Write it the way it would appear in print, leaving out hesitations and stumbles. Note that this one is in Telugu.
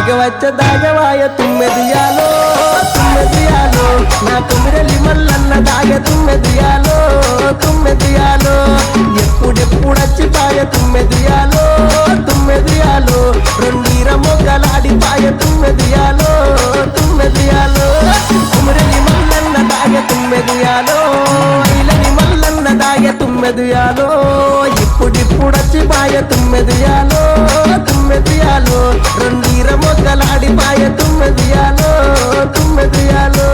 దాగవాయ తుమ్మెదియాలో తుమ్మెదియాలో నా కుమిరలి మల్లన్న దాగ తుమ్మెదియాలో తుమ్మెదియాలో ఎప్పుడెప్పుడచ్చిపాయ తుమ్మెదియాలో తుమ్మెదియాలో రెండీర మొగ్గలాడిపాయ తుమ్మెదియాలో తుమ్మెదియాలో కుమిరలి మల్లన్న దాగ తుమ్మెదియాలో ఇలని మల్లన్న దాగ తుమ్మెదియాలో ఇప్పుడిప్పుడచ్చిపాయ తుమ్మెదియాలో తుమ్మెదియాలో రెండీర మొగ్గలాడిపాయ తుమ్మెదియాలో తుమ్మెదియాలో